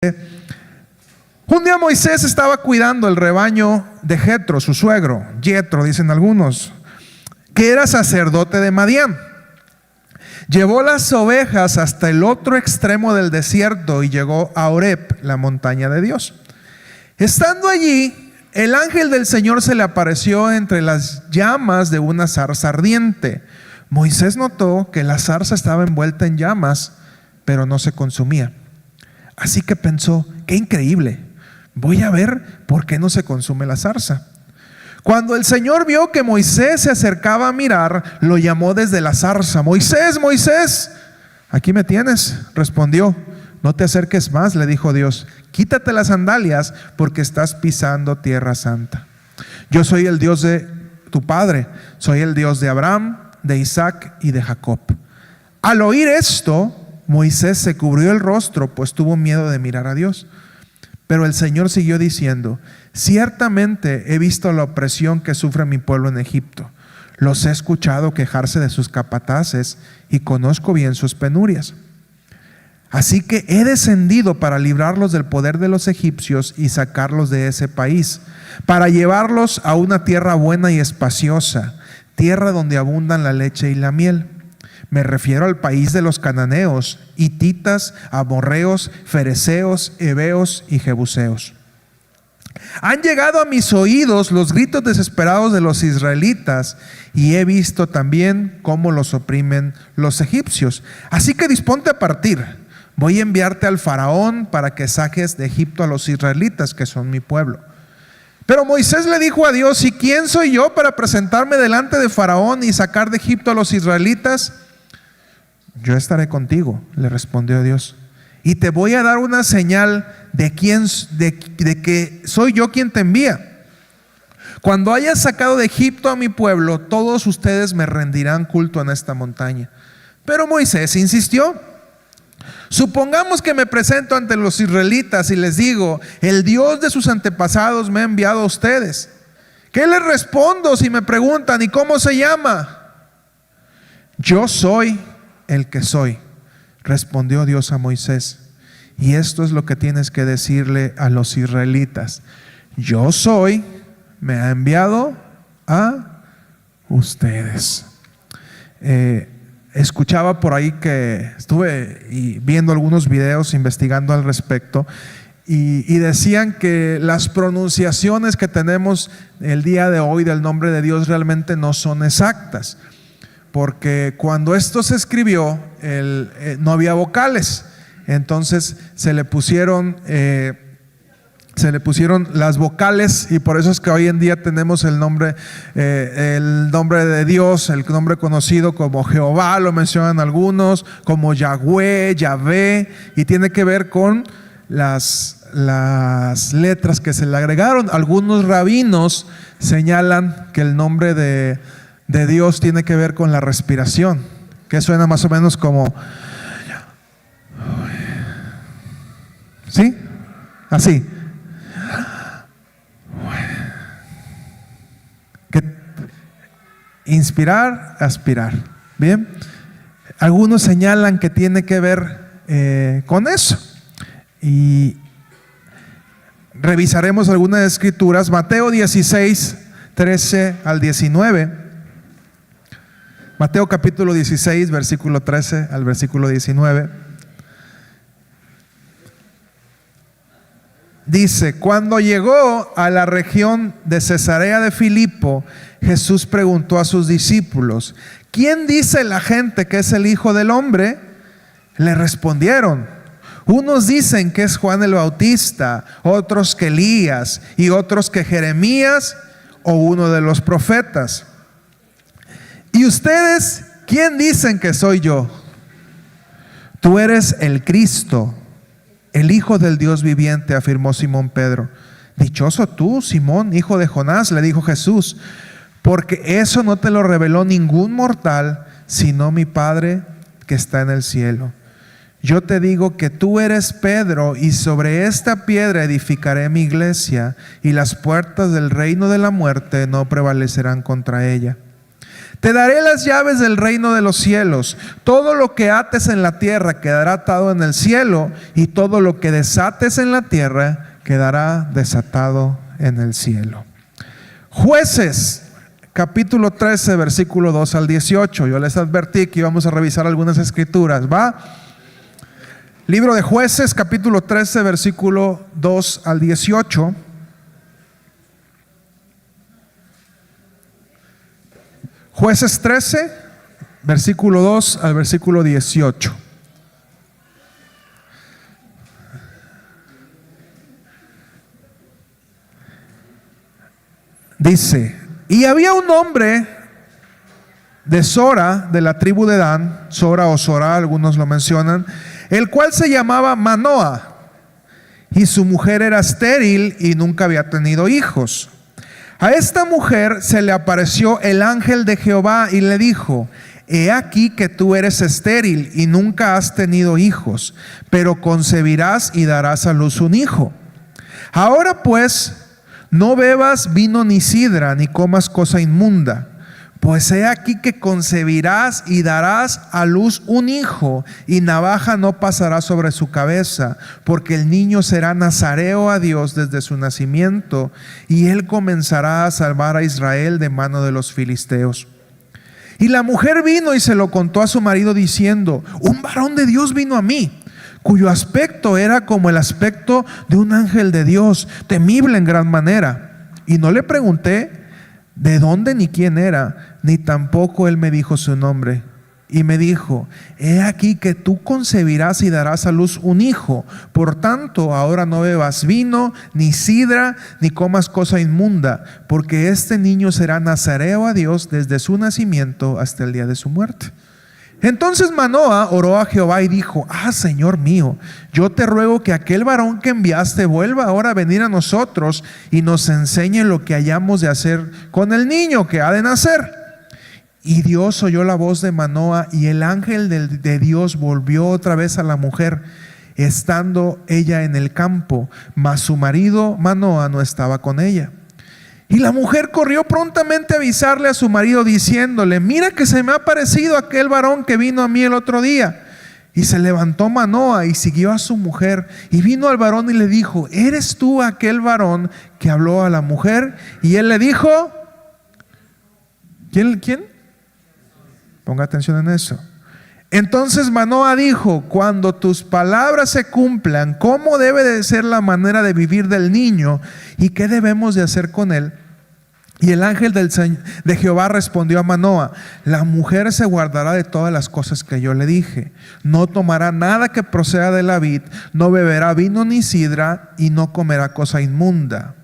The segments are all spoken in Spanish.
Un día Moisés estaba cuidando el rebaño de Jetro, su suegro, Yetro dicen algunos, que era sacerdote de Madián. Llevó las ovejas hasta el otro extremo del desierto y llegó a Horeb, la montaña de Dios. Estando allí, el ángel del Señor se le apareció entre las llamas de una zarza ardiente. Moisés notó que la zarza estaba envuelta en llamas, pero no se consumía. Así que pensó, qué increíble, voy a ver por qué no se consume la zarza. Cuando el Señor vio que Moisés se acercaba a mirar, lo llamó desde la zarza. Moisés, Moisés. Aquí me tienes, respondió. No te acerques más, le dijo Dios. Quítate las sandalias porque estás pisando tierra santa. Yo soy el Dios de tu padre, soy el Dios de Abraham, de Isaac y de Jacob. Al oír esto, Moisés se cubrió el rostro, pues tuvo miedo de mirar a Dios. Pero el Señor siguió diciendo, ciertamente he visto la opresión que sufre mi pueblo en Egipto. Los he escuchado quejarse de sus capataces y conozco bien sus penurias. Así que he descendido para librarlos del poder de los egipcios y sacarlos de ese país, para llevarlos a una tierra buena y espaciosa, tierra donde abundan la leche y la miel. Me refiero al país de los cananeos, hititas, amorreos, fereceos, heveos y jebuseos. Han llegado a mis oídos los gritos desesperados de los israelitas y he visto también cómo los oprimen los egipcios. Así que disponte a partir. Voy a enviarte al faraón para que saques de Egipto a los israelitas, que son mi pueblo. Pero Moisés le dijo a Dios, ¿y quién soy yo para presentarme delante de faraón y sacar de Egipto a los israelitas? Yo estaré contigo, le respondió Dios, y te voy a dar una señal de que soy yo quien te envía. Cuando hayas sacado de Egipto a mi pueblo, todos ustedes me rendirán culto en esta montaña. Pero Moisés insistió. Supongamos que me presento ante los israelitas y les digo, el Dios de sus antepasados me ha enviado a ustedes. ¿Qué les respondo si me preguntan, ¿y cómo se llama? Yo soy el que soy, respondió Dios a Moisés. Y esto es lo que tienes que decirle a los israelitas. Yo soy, me ha enviado a ustedes. Escuchaba por ahí que estuve viendo algunos videos, investigando al respecto, y decían que las pronunciaciones que tenemos el día de hoy del nombre de Dios realmente no son exactas. Porque cuando esto se escribió, no había vocales. Entonces se le pusieron las vocales, y por eso es que hoy en día tenemos el nombre de Dios, el nombre conocido como Jehová, lo mencionan algunos, como Yahweh, Yahvé, y tiene que ver con las letras que se le agregaron. Algunos rabinos señalan que el nombre de Dios tiene que ver con la respiración, que suena más o menos como, ¿sí? Así. Inspirar, aspirar. Bien. Algunos señalan que tiene que ver con eso. Y revisaremos algunas escrituras. Mateo 16, 13 al 19. Mateo capítulo 16, versículo 13 al versículo 19. Dice, cuando llegó a la región de Cesarea de Filipo, Jesús preguntó a sus discípulos, ¿quién dice la gente que es el Hijo del Hombre? Le respondieron, unos dicen que es Juan el Bautista, otros que Elías y otros que Jeremías o uno de los profetas. ¿Y ustedes quién dicen que soy yo? Tú eres el Cristo, el Hijo del Dios viviente, afirmó Simón Pedro. Dichoso tú, Simón, hijo de Jonás, le dijo Jesús, porque eso no te lo reveló ningún mortal, sino mi Padre que está en el cielo. Yo te digo que tú eres Pedro, y sobre esta piedra edificaré mi iglesia, y las puertas del reino de la muerte no prevalecerán contra ella. Te daré las llaves del reino de los cielos. Todo lo que ates en la tierra quedará atado en el cielo, y todo lo que desates en la tierra quedará desatado en el cielo. Jueces, capítulo 13, versículo 2 al 18. Yo les advertí que íbamos a revisar algunas escrituras, ¿va? Libro de Jueces, capítulo 13, versículo 2 al 18. Jueces 13, versículo 2 al versículo 18. Dice: y había un hombre de Sora, de la tribu de Dan, Sora o Sora, algunos lo mencionan, el cual se llamaba Manoa, y su mujer era estéril y nunca había tenido hijos. A esta mujer se le apareció el ángel de Jehová y le dijo: he aquí que tú eres estéril y nunca has tenido hijos, pero concebirás y darás a luz un hijo. Ahora pues, no bebas vino ni sidra, ni comas cosa inmunda, pues he aquí que concebirás y darás a luz un hijo, y navaja no pasará sobre su cabeza, porque el niño será nazareo a Dios desde su nacimiento, y él comenzará a salvar a Israel de mano de los filisteos. Y la mujer vino y se lo contó a su marido diciendo: un varón de Dios vino a mí, cuyo aspecto era como el aspecto de un ángel de Dios, temible en gran manera. Y no le pregunté de dónde ni quién era, ni tampoco él me dijo su nombre. Y me dijo: he aquí que tú concebirás y darás a luz un hijo. Por tanto, ahora no bebas vino, ni sidra, ni comas cosa inmunda, porque este niño será nazareo a Dios desde su nacimiento hasta el día de su muerte. Entonces Manoa oró a Jehová y dijo: Señor mío, yo te ruego que aquel varón que enviaste vuelva ahora a venir a nosotros y nos enseñe lo que hayamos de hacer con el niño que ha de nacer. Y Dios oyó la voz de Manoa, y el ángel de Dios volvió otra vez a la mujer, estando ella en el campo, mas su marido Manoa no estaba con ella. Y la mujer corrió prontamente a avisarle a su marido, diciéndole: mira que se me ha aparecido aquel varón que vino a mí el otro día. Y se levantó Manoa y siguió a su mujer, y vino al varón y le dijo: ¿eres tú aquel varón que habló a la mujer? Y él le dijo: ¿Quién? Ponga atención en eso. Entonces Manoa dijo: cuando tus palabras se cumplan, ¿cómo debe de ser la manera de vivir del niño? ¿Y qué debemos de hacer con él? Y el ángel de Jehová respondió a Manoa: la mujer se guardará de todas las cosas que yo le dije. No tomará nada que proceda de la vid, no beberá vino ni sidra, y no comerá cosa inmunda.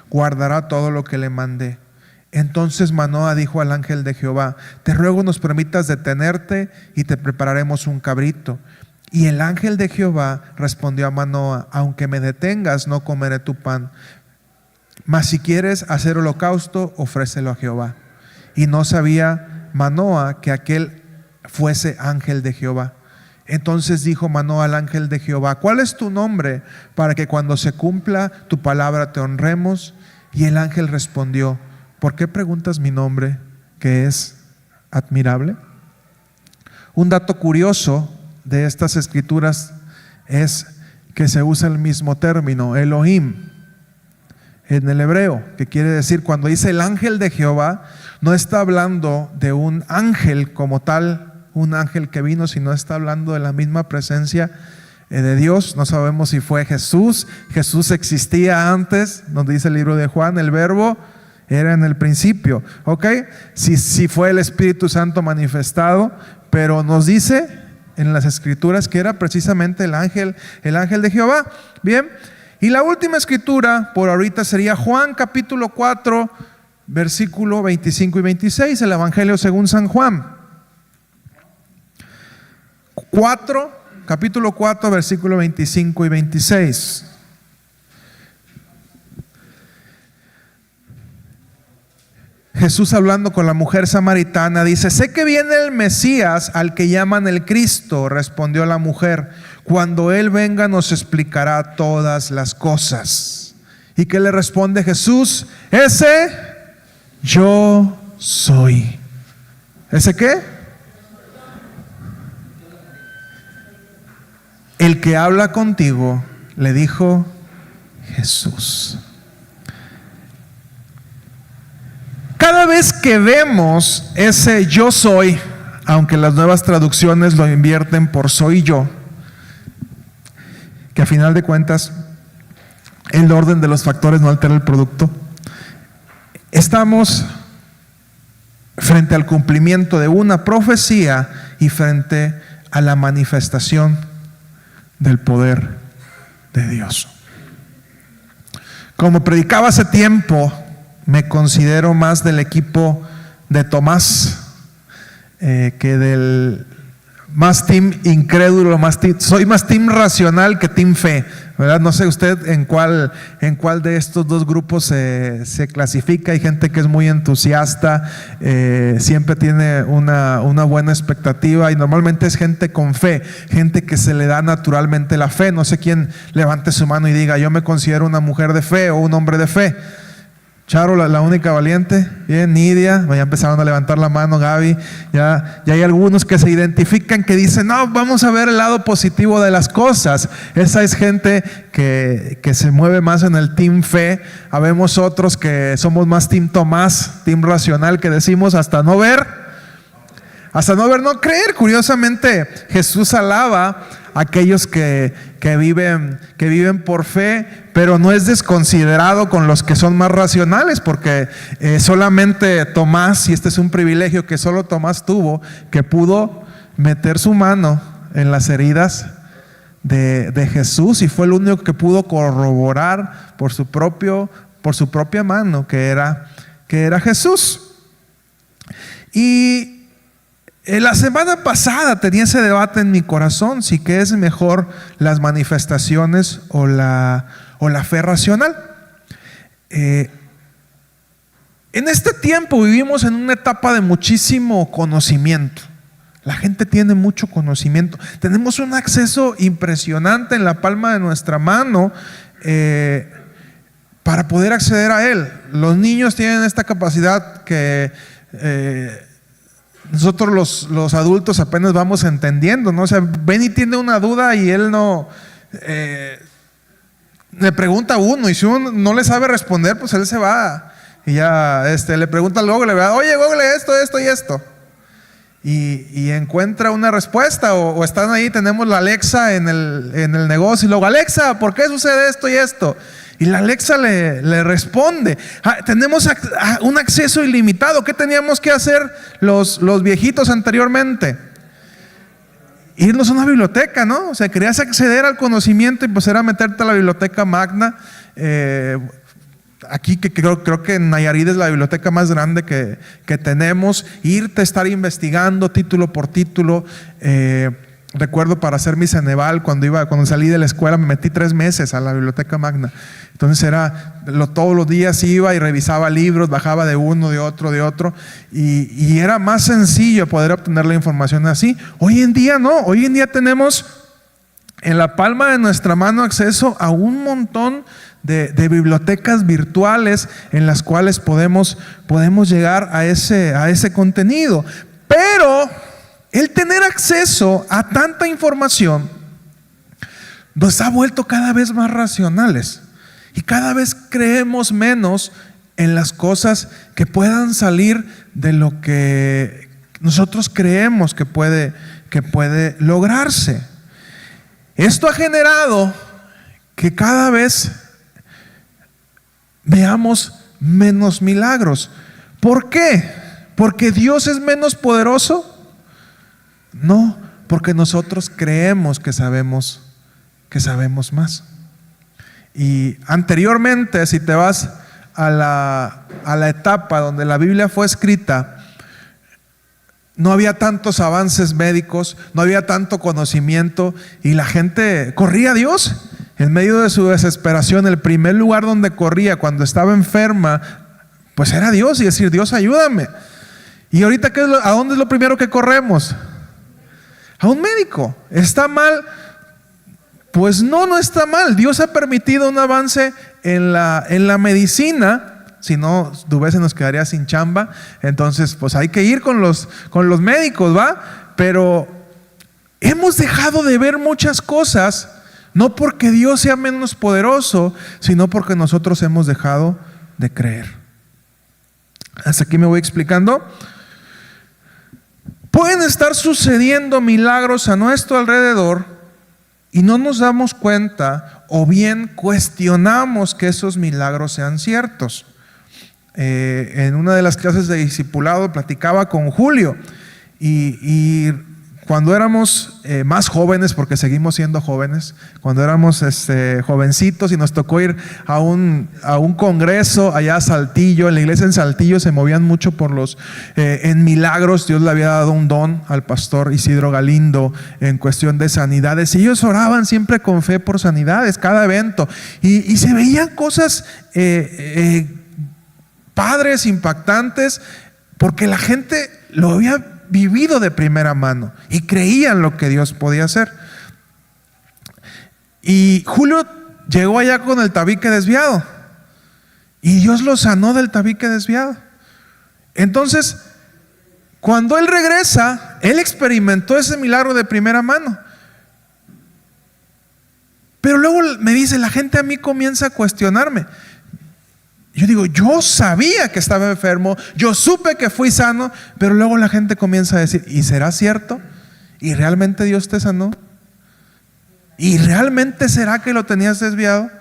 Guardará todo lo que le mandé. Entonces Manoa dijo al ángel de Jehová: te ruego nos permitas detenerte y te prepararemos un cabrito. Y el ángel de Jehová respondió a Manoa: aunque me detengas, no comeré tu pan, mas si quieres hacer holocausto, ofrécelo a Jehová. Y no sabía Manoa que aquel fuese ángel de Jehová. Entonces dijo Manoa al ángel de Jehová: ¿cuál es tu nombre, para que cuando se cumpla tu palabra te honremos? Y el ángel respondió: ¿por qué preguntas mi nombre, que es admirable? Un dato curioso de estas escrituras es que se usa el mismo término, Elohim, en el hebreo, que quiere decir, cuando dice el ángel de Jehová, no está hablando de un ángel como tal, un ángel que vino, sino está hablando de la misma presencia de Dios. No sabemos si fue Jesús. Jesús existía antes, nos dice el libro de Juan, el verbo era en el principio, ¿ok? Si fue el Espíritu Santo manifestado, pero nos dice en las escrituras que era precisamente el ángel de Jehová. Bien, y la última escritura por ahorita sería Juan capítulo 4, versículo 25 y 26, el Evangelio según San Juan. Capítulo 4, versículo 25 y 26. Jesús, hablando con la mujer samaritana, dice: sé que viene el Mesías, al que llaman el Cristo. Respondió la mujer: cuando Él venga nos explicará todas las cosas. ¿Y qué le responde Jesús? Ese yo soy. ¿Ese qué? El que habla contigo, le dijo Jesús. Cada vez que vemos ese yo soy, aunque las nuevas traducciones lo invierten por soy yo, que a final de cuentas el orden de los factores no altera el producto, estamos frente al cumplimiento de una profecía y frente a la manifestación del poder de Dios. Como predicaba hace tiempo, me considero más del equipo de Tomás que del más team incrédulo, soy más team racional que team fe, ¿verdad? No sé usted en cuál de estos dos grupos se clasifica. Hay gente que es muy entusiasta, siempre tiene una buena expectativa, y normalmente es gente con fe, gente que se le da naturalmente la fe. No sé quién levante su mano y diga: yo me considero una mujer de fe o un hombre de fe. Charo, la única valiente. Bien, Nidia, ya empezaron a levantar la mano. Gaby, ya hay algunos que se identifican, que dicen: no, vamos a ver el lado positivo de las cosas. Esa es gente que se mueve más en el team fe. Habemos otros que somos más team Tomás, team racional, que decimos hasta no ver, no creer. Curiosamente, Jesús alaba a aquellos que viven por fe, pero no es desconsiderado con los que son más racionales, porque solamente Tomás, y este es un privilegio que solo Tomás tuvo, que pudo meter su mano en las heridas de Jesús, y fue el único que pudo corroborar por su propia mano que era Jesús. Y la semana pasada tenía ese debate en mi corazón, si qué es mejor, las manifestaciones o la fe racional. En este tiempo vivimos en una etapa de muchísimo conocimiento. La gente tiene mucho conocimiento. Tenemos un acceso impresionante en la palma de nuestra mano para poder acceder a él. Los niños tienen esta capacidad que nosotros los adultos apenas vamos entendiendo, ¿no? O sea, Benny tiene una duda y él no le pregunta a uno, y si uno no le sabe responder, pues él se va y ya le pregunta al Google, ¿verdad? Oye, Google, esto y esto, y encuentra una respuesta. O están ahí, tenemos la Alexa en el negocio, y luego: Alexa, ¿por qué sucede esto y esto? Y la Alexa le responde. Tenemos un acceso ilimitado. ¿Qué teníamos que hacer los viejitos anteriormente? Irnos a una biblioteca, ¿no? O sea, querías acceder al conocimiento, y pues era meterte a la biblioteca magna. Aquí que creo que en Nayarit es la biblioteca más grande que tenemos. Irte a estar investigando título por título. Recuerdo, para hacer mi Ceneval, cuando salí de la escuela, me metí 3 meses a la biblioteca magna. Entonces todos los días iba y revisaba libros, bajaba de uno, de otro, y era más sencillo poder obtener la información así. Hoy en día no, hoy en día tenemos en la palma de nuestra mano acceso a un montón de bibliotecas virtuales en las cuales podemos llegar a ese contenido. Pero el tener acceso a tanta información nos ha vuelto cada vez más racionales, y cada vez creemos menos en las cosas que puedan salir de lo que nosotros creemos que puede lograrse. Esto ha generado que cada vez veamos menos milagros. ¿Por qué? ¿Porque Dios es menos poderoso? No, porque nosotros creemos que sabemos más. Y anteriormente, si te vas a la etapa donde la Biblia fue escrita, no había tantos avances médicos, no había tanto conocimiento, y la gente corría a Dios. En medio de su desesperación, el primer lugar donde corría cuando estaba enferma, pues era Dios, y decir: Dios, ayúdame. Y ahorita, ¿a dónde es lo primero que corremos? A un médico. ¿Está mal? Pues no está mal. Dios ha permitido un avance en la medicina, si no, Dubé se nos quedaría sin chamba. Entonces, pues hay que ir con los médicos, ¿va? Pero hemos dejado de ver muchas cosas, no porque Dios sea menos poderoso, sino porque nosotros hemos dejado de creer. Hasta aquí me voy explicando. Pueden estar sucediendo milagros a nuestro alrededor y no nos damos cuenta, o bien cuestionamos que esos milagros sean ciertos. En una de las clases de discipulado platicaba con Julio y cuando éramos más jóvenes, porque seguimos siendo jóvenes, cuando éramos jovencitos y nos tocó ir a un congreso allá a Saltillo, en la iglesia en Saltillo se movían mucho por en milagros. Dios le había dado un don al pastor Isidro Galindo en cuestión de sanidades, y ellos oraban siempre con fe por sanidades, cada evento, y se veían cosas padres, impactantes, porque la gente lo había vivido de primera mano y creían lo que Dios podía hacer. Y Julio llegó allá con el tabique desviado y Dios lo sanó del tabique desviado. Entonces, cuando él regresa, él experimentó ese milagro de primera mano. Pero luego me dice, la gente a mí comienza a cuestionarme. Yo digo, yo sabía que estaba enfermo, yo supe que fui sano, pero luego la gente comienza a decir, ¿y será cierto? ¿Y realmente Dios te sanó? ¿Y realmente será que lo tenías desviado?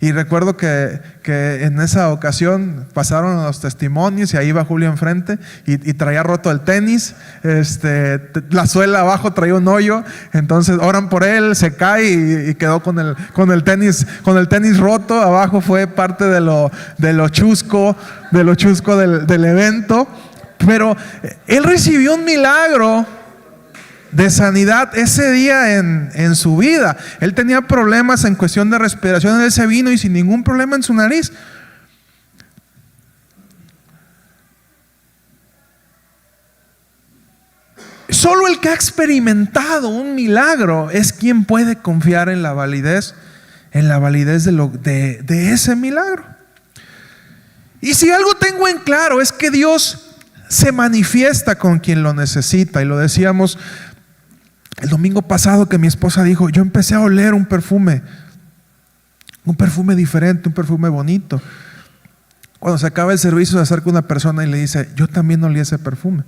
Y recuerdo que en esa ocasión pasaron los testimonios y ahí iba Julio enfrente y traía roto el tenis, la suela abajo traía un hoyo, entonces oran por él, se cae y quedó con el tenis roto. Abajo fue parte de lo chusco del evento, pero él recibió un milagro de sanidad ese día en su vida. Él tenía problemas en cuestión de respiración, él se vino y sin ningún problema en su nariz. Solo el que ha experimentado un milagro es quien puede confiar en la validez de ese milagro. Y si algo tengo en claro es que Dios se manifiesta con quien lo necesita, y lo decíamos el domingo pasado, que mi esposa dijo, yo empecé a oler un perfume diferente, un perfume bonito. Cuando se acaba el servicio se acerca una persona y le dice, yo también olí ese perfume.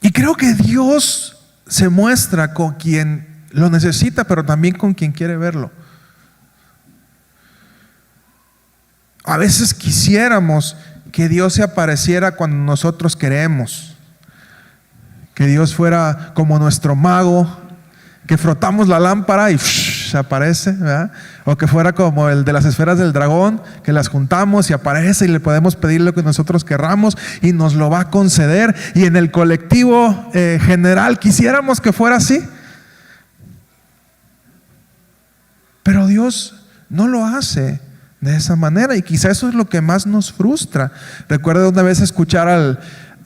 Y creo que Dios se muestra con quien lo necesita, pero también con quien quiere verlo. A veces quisiéramos que Dios se apareciera cuando nosotros queremos, que Dios fuera como nuestro mago, que frotamos la lámpara y se aparece, ¿verdad? O que fuera como el de las esferas del dragón, que las juntamos y aparece y le podemos pedir lo que nosotros querramos y nos lo va a conceder. Y en el colectivo general quisiéramos que fuera así, pero Dios no lo hace de esa manera, y quizá eso es lo que más nos frustra. Recuerdo una vez escuchar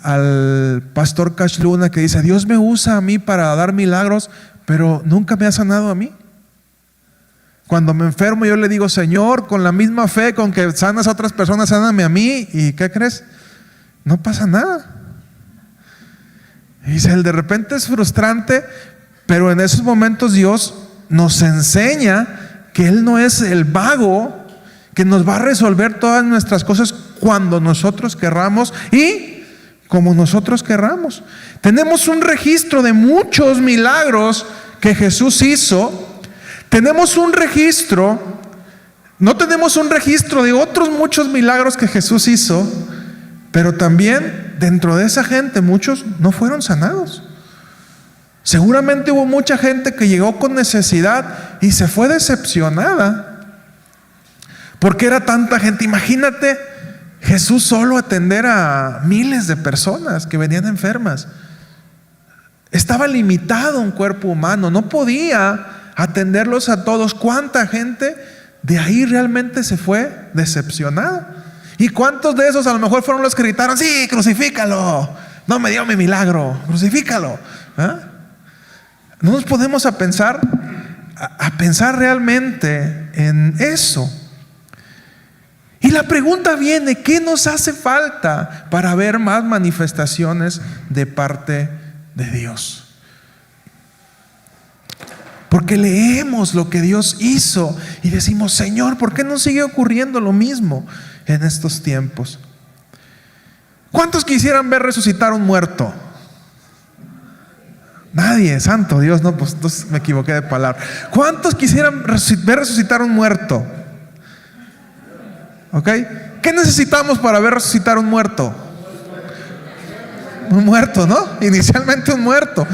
al pastor Cash Luna que dice, Dios me usa a mí para dar milagros, pero nunca me ha sanado a mí. Cuando me enfermo yo le digo, Señor, con la misma fe con que sanas a otras personas, sáname a mí. ¿Y qué crees? No pasa nada. Y dice, de repente es frustrante, pero en esos momentos Dios nos enseña que Él no es el vago que nos va a resolver todas nuestras cosas cuando nosotros querramos y como nosotros querramos. Tenemos un registro de muchos milagros que Jesús hizo. Tenemos un registro, no tenemos un registro de otros muchos milagros que Jesús hizo, pero también dentro de esa gente muchos no fueron sanados. Seguramente hubo mucha gente que llegó con necesidad y se fue decepcionada porque era tanta gente. Imagínate Jesús solo atender a miles de personas que venían enfermas. Estaba limitado un cuerpo humano, no podía atenderlos a todos. ¿Cuánta gente de ahí realmente se fue decepcionada? ¿Y cuántos de esos a lo mejor fueron los que gritaron, sí, crucifícalo, no me dio mi milagro, crucifícalo? No nos podemos a pensar realmente en eso. Y la pregunta viene: ¿qué nos hace falta para ver más manifestaciones de parte de Dios? Porque leemos lo que Dios hizo y decimos: Señor, ¿por qué no sigue ocurriendo lo mismo en estos tiempos? ¿Cuántos quisieran ver resucitar un muerto? Nadie, santo Dios, no, pues entonces me equivoqué de palabra. ¿Cuántos quisieran ver resucitar un muerto? ¿Ok? ¿Qué necesitamos para ver resucitar un muerto? Un muerto, ¿no? Inicialmente un muerto.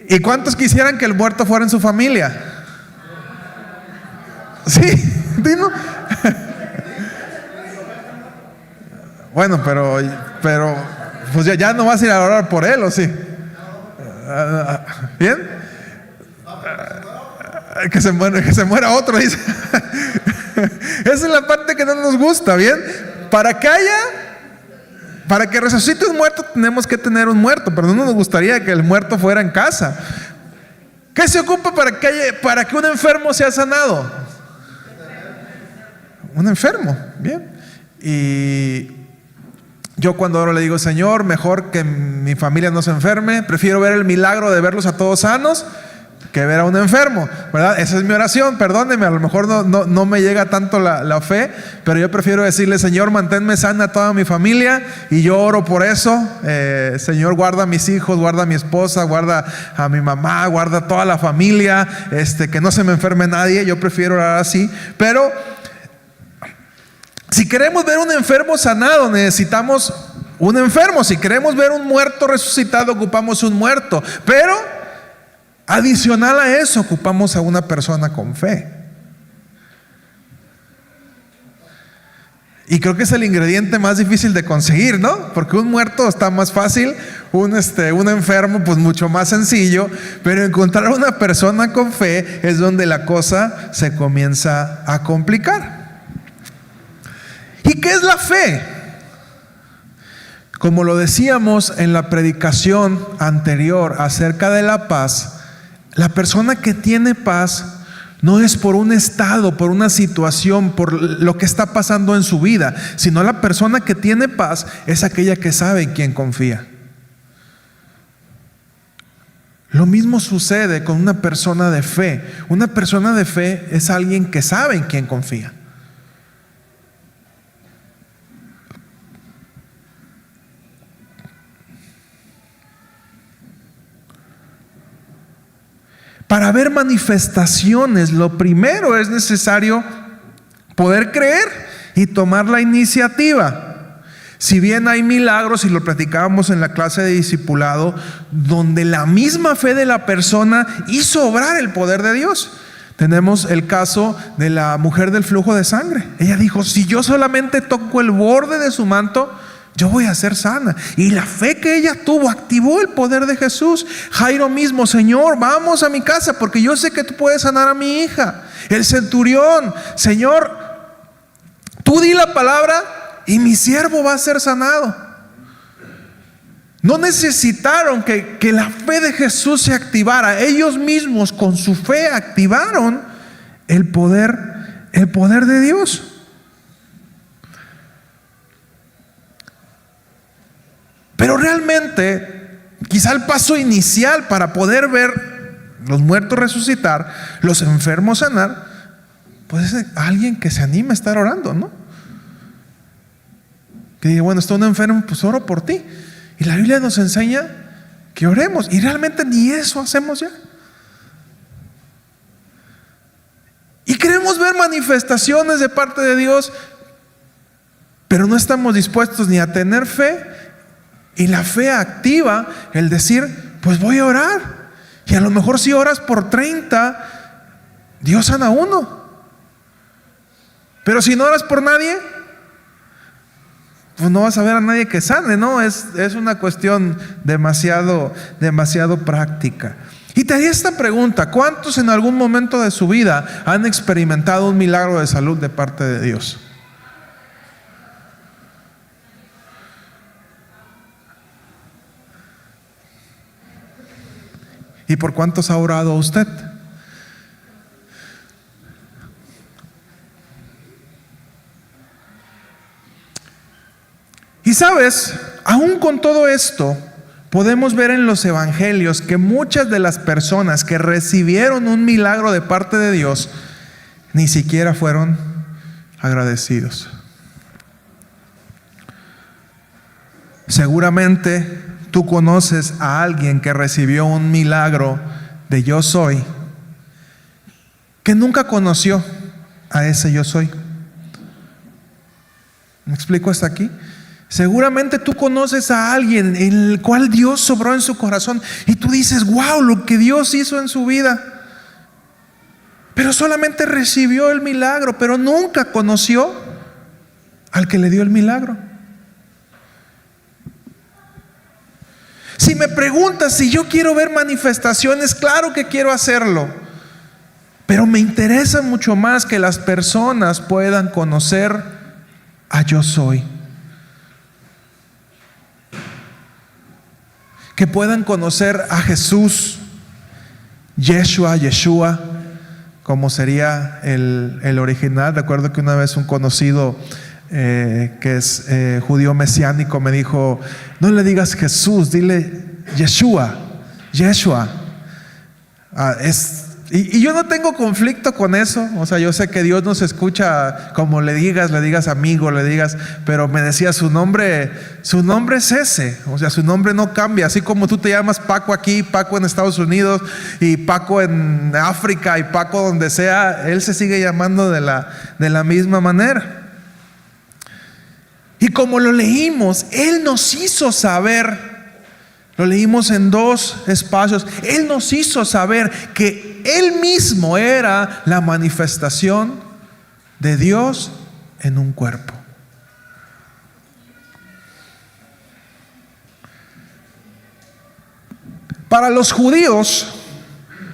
¿Y cuántos quisieran que el muerto fuera en su familia? Sí, ¿no? Bueno, pero pues ya no vas a ir a orar por él, ¿o sí? ¿Bien? Que se muera otro, dice. Esa es la parte que no nos gusta, ¿bien? Para que resucite un muerto, tenemos que tener un muerto, pero no nos gustaría que el muerto fuera en casa. ¿Qué se ocupa para que un enfermo sea sanado? Un enfermo, bien. Y yo cuando oro le digo: Señor, mejor que mi familia no se enferme, prefiero ver el milagro de verlos a todos sanos que ver a un enfermo, ¿verdad? Esa es mi oración. Perdóneme, a lo mejor no me llega tanto la fe, pero yo prefiero decirle: Señor, manténme sana a toda mi familia, y yo oro por eso. Señor, guarda a mis hijos, guarda a mi esposa, guarda a mi mamá, guarda a toda la familia, que no se me enferme nadie. Yo prefiero orar así. Pero si queremos ver un enfermo sanado, necesitamos un enfermo. Si queremos ver un muerto resucitado, ocupamos un muerto. Pero adicional a eso, ocupamos a una persona con fe. Y creo que es el ingrediente más difícil de conseguir, ¿no? Porque un muerto está más fácil, un enfermo pues mucho más sencillo, pero encontrar una persona con fe es donde la cosa se comienza a complicar. ¿Y qué es la fe? Como lo decíamos en la predicación anterior acerca de la paz, la persona que tiene paz no es por un estado, por una situación, por lo que está pasando en su vida, sino la persona que tiene paz es aquella que sabe en quién confía. Lo mismo sucede con una persona de fe. Una persona de fe es alguien que sabe en quién confía. Para ver manifestaciones, lo primero es necesario poder creer y tomar la iniciativa. Si bien hay milagros, y lo platicábamos en la clase de discipulado, donde la misma fe de la persona hizo obrar el poder de Dios. Tenemos el caso de la mujer del flujo de sangre. Ella dijo: si yo solamente toco el borde de su manto, yo voy a ser sana. Y la fe que ella tuvo activó el poder de Jesús. Jairo mismo: Señor, vamos a mi casa porque yo sé que tú puedes sanar a mi hija. El centurión: Señor, tú di la palabra y mi siervo va a ser sanado. No necesitaron que la fe de Jesús se activara. Ellos mismos con su fe activaron el poder de Dios. Pero realmente, quizá el paso inicial para poder ver los muertos resucitar, los enfermos sanar, pues es alguien que se anime a estar orando, ¿no? Que diga: bueno, está un enfermo, pues oro por ti. Y la Biblia nos enseña que oremos, y realmente ni eso hacemos ya. Y queremos ver manifestaciones de parte de Dios, pero no estamos dispuestos ni a tener fe. Y la fe activa el decir: pues voy a orar. Y a lo mejor si oras por 30, Dios sana a uno. Pero si no oras por nadie, pues no vas a ver a nadie que sane, ¿no? Es una cuestión demasiado práctica. Y te haría esta pregunta: ¿cuántos en algún momento de su vida han experimentado un milagro de salud de parte de Dios? ¿Y por cuántos ha orado usted? sabes, aún con todo esto, podemos ver en los evangelios que muchas de las personas que recibieron un milagro de parte de Dios ni siquiera fueron agradecidos. Seguramente tú conoces a alguien que recibió un milagro de yo soy, que nunca conoció a ese yo soy. ¿Me explico hasta aquí? Seguramente tú conoces a alguien en el cual Dios sobró en su corazón y tú dices, wow, lo que Dios hizo en su vida. Pero solamente recibió el milagro, pero nunca conoció al que le dio el milagro. Si me preguntas si yo quiero ver manifestaciones, claro que quiero hacerlo, pero me interesa mucho más que las personas puedan conocer a yo soy, que puedan conocer a Jesús, Yeshua, como sería el original. Recuerdo que una vez un conocido que es judío mesiánico me dijo, no le digas Jesús, dile Yeshua. Y yo no tengo conflicto con eso. O sea, yo sé que Dios nos escucha como le digas amigo, pero me decía su nombre es ese. O sea, su nombre no cambia. Así como tú te llamas Paco aquí, Paco en Estados Unidos y Paco en África y Paco donde sea, Él se sigue llamando de la misma manera. Y como lo leímos, Él nos hizo saber, lo leímos en 2 espacios, Él nos hizo saber que Él mismo era la manifestación de Dios en un cuerpo. Para los judíos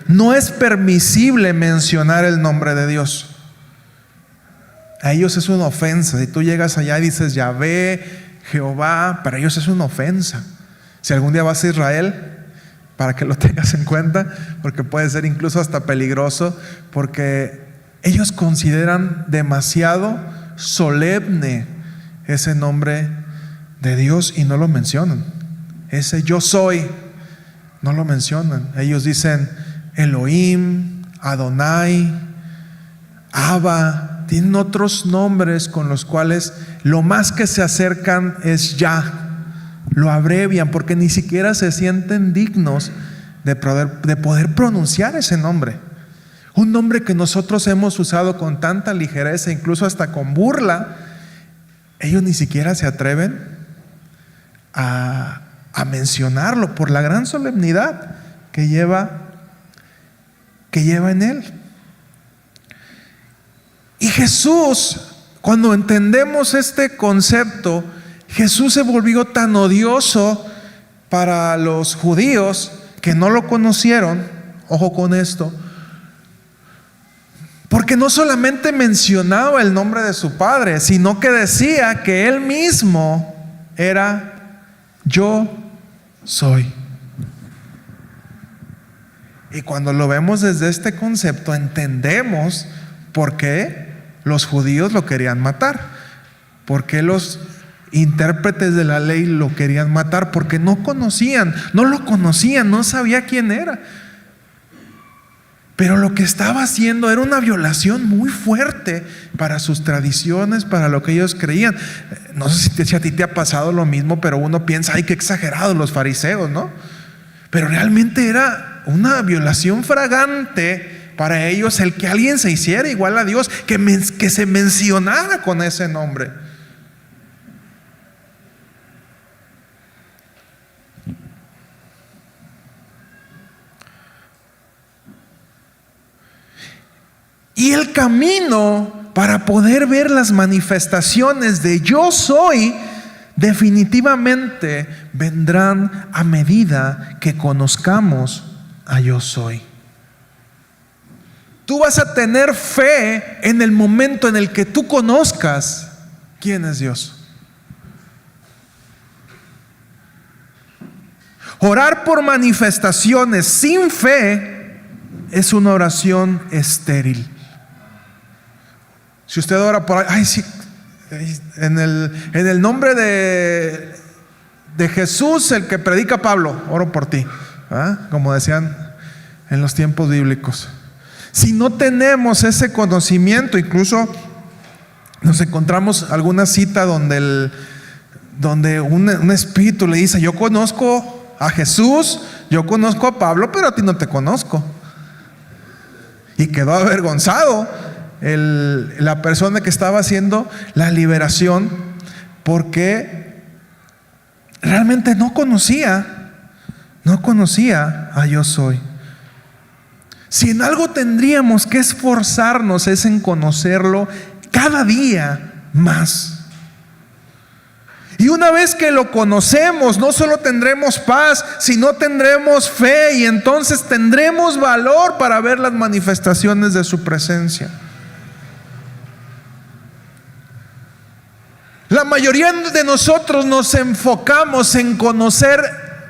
no es permisible mencionar el nombre de Dios. A ellos es una ofensa. Si tú llegas allá y dices Yahvé, Jehová, para ellos es una ofensa. Si algún día vas a Israel, para que lo tengas en cuenta, porque puede ser incluso hasta peligroso, porque ellos consideran demasiado solemne ese nombre de Dios y no lo mencionan. Ese yo soy, no lo mencionan. Ellos dicen Elohim, Adonai, Abba. Tienen otros nombres con los cuales lo más que se acercan es Yah. Lo abrevian porque ni siquiera se sienten dignos de poder pronunciar ese nombre. Un nombre que nosotros hemos usado con tanta ligereza, incluso hasta con burla. Ellos ni siquiera se atreven a mencionarlo por la gran solemnidad que lleva en él. Y Jesús, cuando entendemos este concepto, Jesús se volvió tan odioso para los judíos que no lo conocieron. Ojo con esto, porque no solamente mencionaba el nombre de su Padre, sino que decía que Él mismo era yo soy. Y cuando lo vemos desde este concepto, entendemos por qué los judíos lo querían matar, por qué los intérpretes de la ley lo querían matar, porque no lo conocían, no sabía quién era. Pero lo que estaba haciendo era una violación muy fuerte para sus tradiciones, para lo que ellos creían. No sé si a ti te ha pasado lo mismo, pero uno piensa, ay, qué exagerados los fariseos, ¿no? Pero realmente era una violación fragante para ellos el que alguien se hiciera igual a Dios, que se mencionara con ese nombre. Y el camino para poder ver las manifestaciones de yo soy definitivamente vendrán a medida que conozcamos a yo soy. Tú vas a tener fe en el momento en el que tú conozcas quién es Dios. Orar por manifestaciones sin fe es una oración estéril. Si usted ora por, ay, sí, En el nombre de Jesús, el que predica Pablo, oro por ti. Como decían en los tiempos bíblicos. Si no tenemos ese conocimiento, incluso nos encontramos alguna cita donde un espíritu le dice: yo conozco a Jesús, yo conozco a Pablo, pero a ti no te conozco. Y quedó avergonzado la persona que estaba haciendo la liberación, porque realmente no conocía a Yo Soy. Si en algo tendríamos que esforzarnos es en conocerlo cada día más. Y una vez que lo conocemos, no solo tendremos paz, sino tendremos fe, y entonces tendremos valor para ver las manifestaciones de su presencia. La mayoría de nosotros nos enfocamos en conocer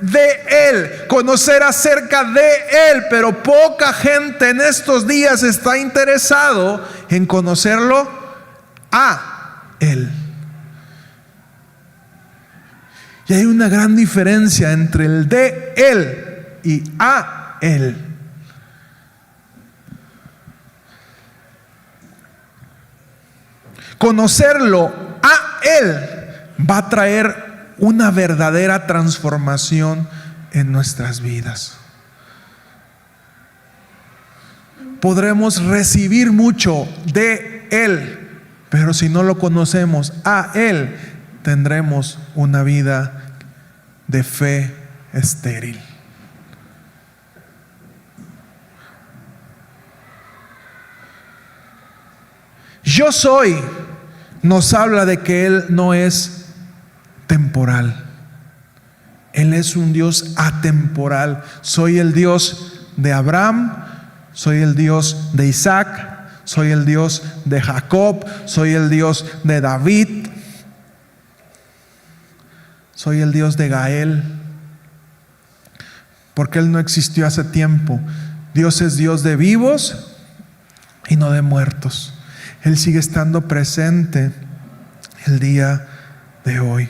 de Él, conocer acerca de Él, pero poca gente en estos días está interesado en conocerlo a Él. Y hay una gran diferencia entre el de Él y a Él. Conocerlo a Él va a traer una verdadera transformación en nuestras vidas. Podremos recibir mucho de Él, pero si no lo conocemos a Él, tendremos una vida de fe estéril. Yo soy nos habla de que Él no es temporal. Él es un Dios atemporal. Soy el Dios de Abraham, soy el Dios de Isaac, soy el Dios de Jacob, soy el Dios de David, soy el Dios de Gael, porque Él no existió hace tiempo. Dios es Dios de vivos y no de muertos. Él sigue estando presente el día de hoy.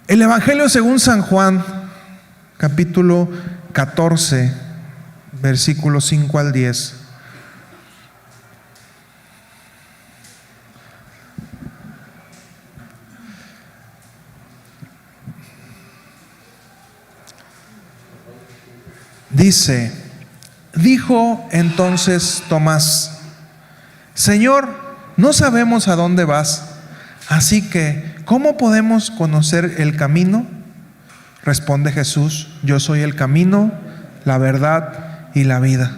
El Evangelio según San Juan, capítulo 14, versículos 5 al 10. Dice: dijo entonces Tomás: Señor, no sabemos a dónde vas, así que ¿cómo podemos conocer el camino? Responde Jesús: yo soy el camino, la verdad y la vida.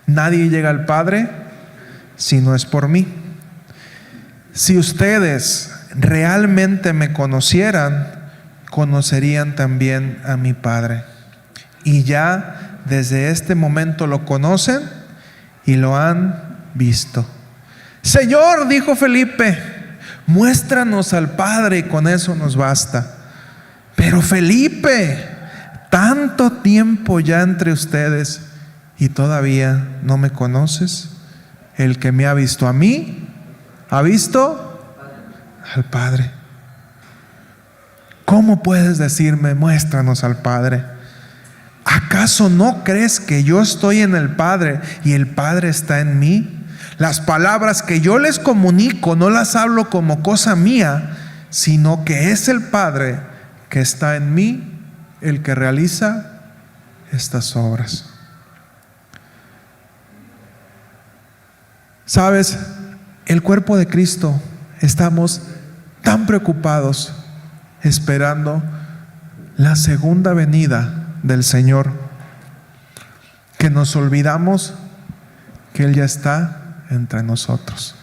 Nadie llega al Padre si no es por mí. Si ustedes realmente me conocieran, conocerían también a mi Padre. Y ya desde este momento lo conocen y lo han visto. Señor, dijo Felipe, muéstranos al Padre y con eso nos basta. Pero Felipe, tanto tiempo ya entre ustedes y todavía no me conoces. El que me ha visto a mí, ha visto al Padre. ¿Cómo puedes decirme, muéstranos al Padre? ¿Acaso no crees que yo estoy en el Padre y el Padre está en mí? Las palabras que yo les comunico no las hablo como cosa mía, sino que es el Padre que está en mí el que realiza estas obras. ¿Sabes? El cuerpo de Cristo estamos tan preocupados esperando la segunda venida del Señor, que nos olvidamos que Él ya está entre nosotros.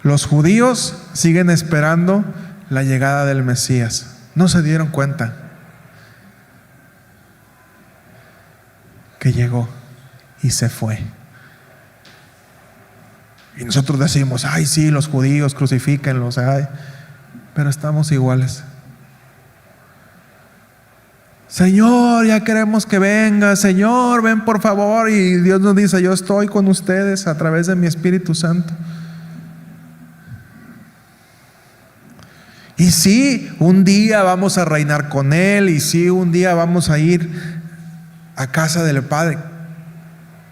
Los judíos siguen esperando la llegada del Mesías. No se dieron cuenta que llegó y se fue. Y nosotros decimos: ay, sí, los judíos, crucifíquenlos, ay. Pero estamos iguales. Señor, ya queremos que venga. Señor, ven por favor. Y Dios nos dice: yo estoy con ustedes a través de mi Espíritu Santo. Y sí, un día vamos a reinar con Él, y sí, un día vamos a ir a casa del Padre.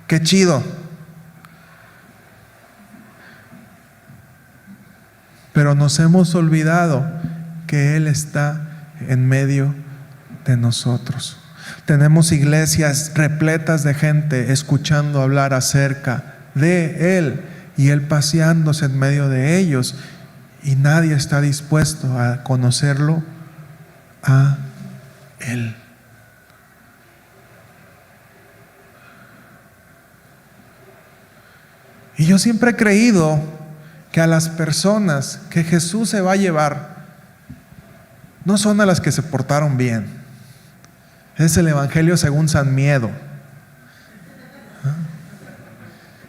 Qué chido. Pero nos hemos olvidado que Él está en medio de nosotros. Tenemos iglesias repletas de gente escuchando hablar acerca de Él, y Él paseándose en medio de ellos, y nadie está dispuesto a conocerlo a Él. Y yo siempre he creído que a las personas que Jesús se va a llevar no son a las que se portaron bien. Es el Evangelio según San Miedo.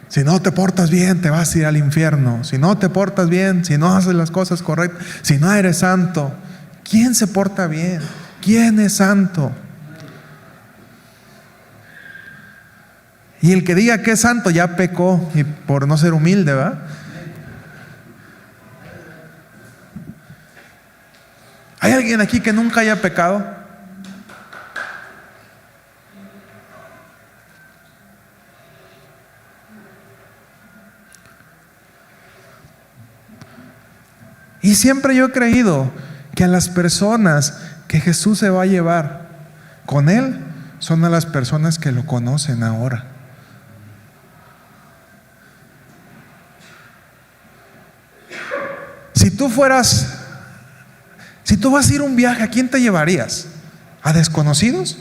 Si no te portas bien, te vas a ir al infierno. Si no te portas bien, si no haces las cosas correctas, si no eres santo. ¿Quién se porta bien? ¿Quién es santo? Y el que diga que es santo ya pecó, y por no ser humilde, ¿verdad? ¿Hay alguien aquí que nunca haya pecado? Y siempre yo he creído que a las personas que Jesús se va a llevar con Él son a las personas que lo conocen ahora. Si tú vas a ir a un viaje, ¿a quién te llevarías? ¿A desconocidos?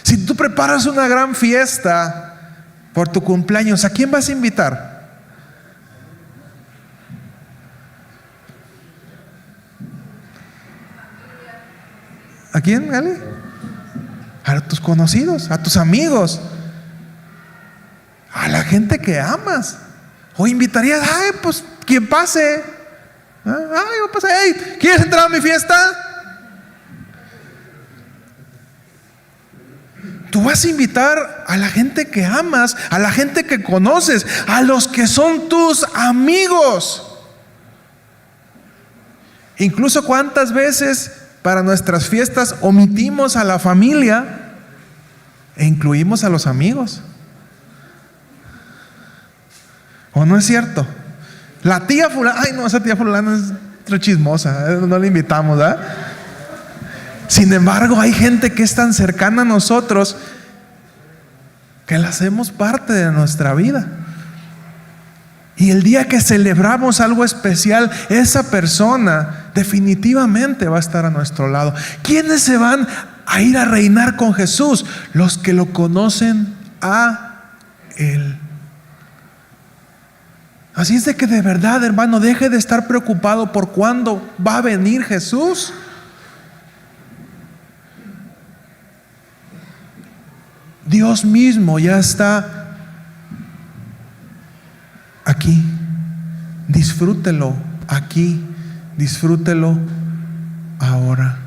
Si tú preparas una gran fiesta por tu cumpleaños, ¿a quién vas a invitar? ¿A quién, Ale? A tus conocidos, a tus amigos, a la gente que amas. O invitarías, ay, pues quien pase. Ay, pues, hey, ¿quieres entrar a mi fiesta? Tú vas a invitar a la gente que amas, a la gente que conoces, a los que son tus amigos. Incluso cuántas veces para nuestras fiestas omitimos a la familia e incluimos a los amigos. ¿O no es cierto? La tía fulana, ay no, esa tía fulana es re chismosa, no la invitamos, ¿verdad? Sin embargo, hay gente que es tan cercana a nosotros que la hacemos parte de nuestra vida. Y el día que celebramos algo especial, esa persona definitivamente va a estar a nuestro lado. ¿Quiénes se van a ir a reinar con Jesús? Los que lo conocen a Él. Así es de que de verdad, hermano, deje de estar preocupado por cuándo va a venir Jesús. Dios mismo ya está aquí. Disfrútelo aquí, disfrútelo ahora.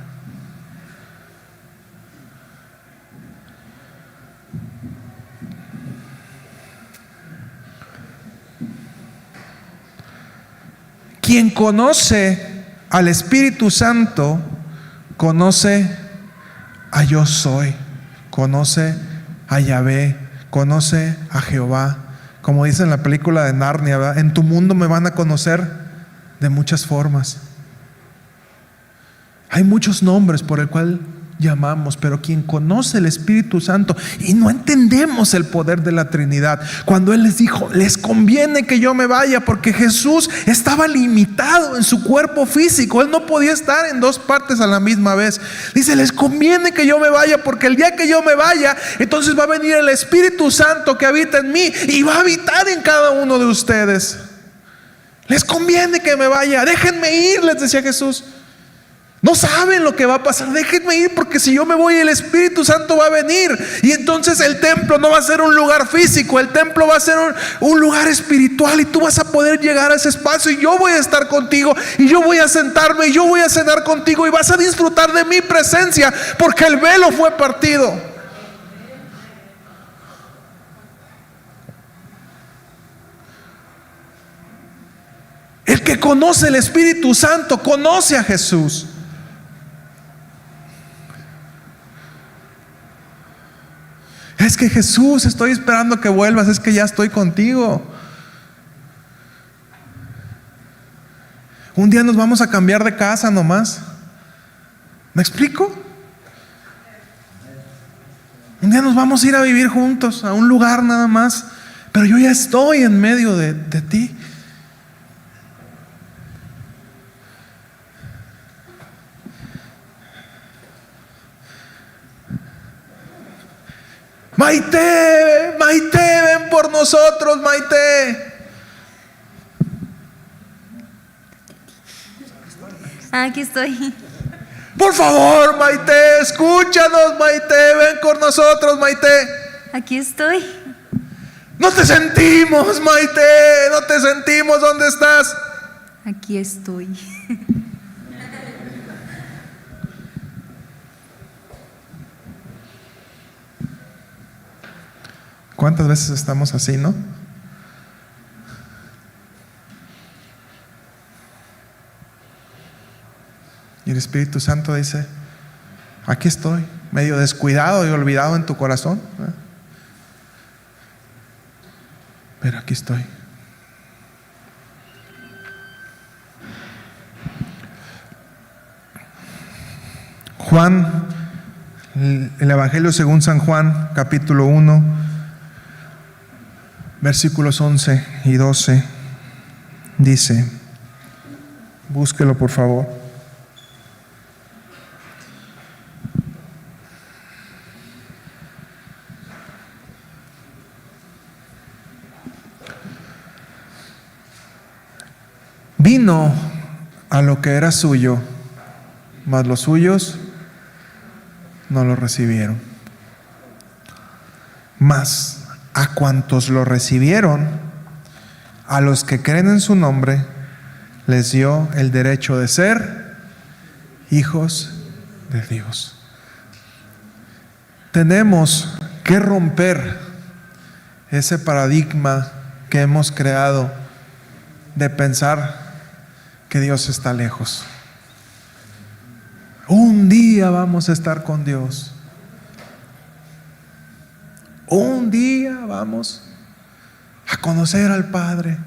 Quien conoce al Espíritu Santo, conoce a Yo Soy, conoce a Yahvé, conoce a Jehová. Como dice en la película de Narnia, ¿verdad? En tu mundo me van a conocer de muchas formas. Hay muchos nombres por el cual llamamos, pero quien conoce el Espíritu Santo, y no entendemos el poder de la Trinidad, cuando Él les dijo, les conviene que yo me vaya, porque Jesús estaba limitado en su cuerpo físico, Él no podía estar en dos partes a la misma vez. Dice, les conviene que yo me vaya, porque el día que yo me vaya, entonces va a venir el Espíritu Santo que habita en mí y va a habitar en cada uno de ustedes. Les conviene que me vaya, déjenme ir, les decía Jesús. No saben lo que va a pasar, déjenme ir, porque si yo me voy el Espíritu Santo va a venir, y entonces el templo no va a ser un lugar físico, el templo va a ser un lugar espiritual, y tú vas a poder llegar a ese espacio, y yo voy a estar contigo, y yo voy a sentarme, y yo voy a cenar contigo, y vas a disfrutar de mi presencia, porque el velo fue partido. El que conoce el Espíritu Santo, conoce a Jesús. Es que Jesús, estoy esperando que vuelvas, es que ya estoy contigo. Un día nos vamos a cambiar de casa nomás. ¿Me explico? Un día nos vamos a ir a vivir juntos a un lugar nada más, pero yo ya estoy en medio de ti. Maite, Maite, ven por nosotros, Maite. Aquí estoy. Por favor, Maite, escúchanos, Maite, ven con nosotros, Maite. Aquí estoy. No te sentimos, Maite, no te sentimos, ¿dónde estás? Aquí estoy. ¿Cuántas veces estamos así, no? Y el Espíritu Santo dice: aquí estoy, medio descuidado y olvidado en tu corazón, ¿eh? Pero aquí estoy. Juan, el Evangelio según San Juan, capítulo 1, versículos 11 y 12, dice, búsquelo por favor. Vino a lo que era suyo, mas los suyos no lo recibieron. Mas a cuantos lo recibieron, a los que creen en su nombre, les dio el derecho de ser hijos de Dios. Tenemos que romper ese paradigma que hemos creado de pensar que Dios está lejos. Un día vamos a estar con Dios. Un día vamos a conocer al Padre.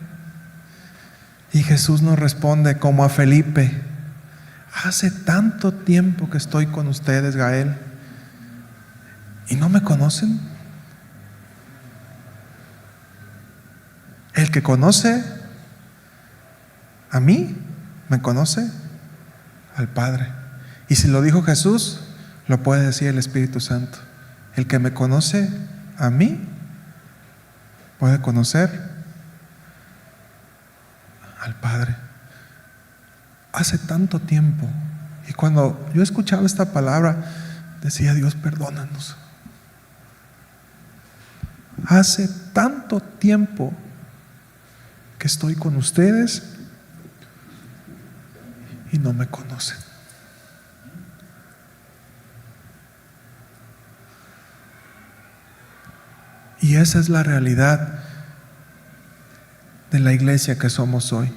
Y Jesús nos responde como a Felipe: hace tanto tiempo que estoy con ustedes, Gael, y no me conocen. El que conoce a mí, me conoce al Padre. Y si lo dijo Jesús, lo puede decir el Espíritu Santo. El que me conoce a mí, puede conocer al Padre. Hace tanto tiempo. Y cuando yo escuchaba esta palabra, decía: Dios, perdónanos. Hace tanto tiempo que estoy con ustedes y no me conocen. Y esa es la realidad de la iglesia que somos hoy.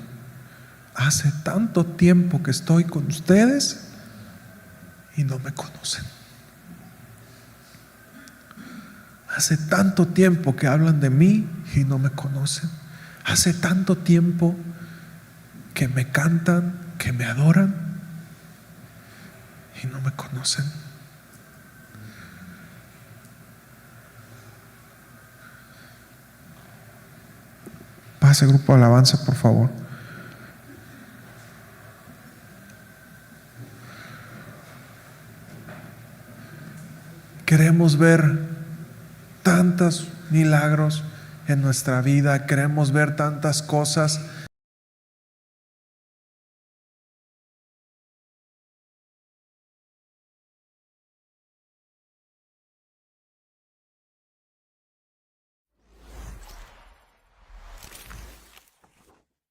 Hace tanto tiempo que estoy con ustedes y no me conocen. Hace tanto tiempo que hablan de mí y no me conocen. Hace tanto tiempo que me cantan, que me adoran y no me conocen. Pase, grupo de alabanza, por favor. Queremos ver tantos milagros en nuestra vida, queremos ver tantas cosas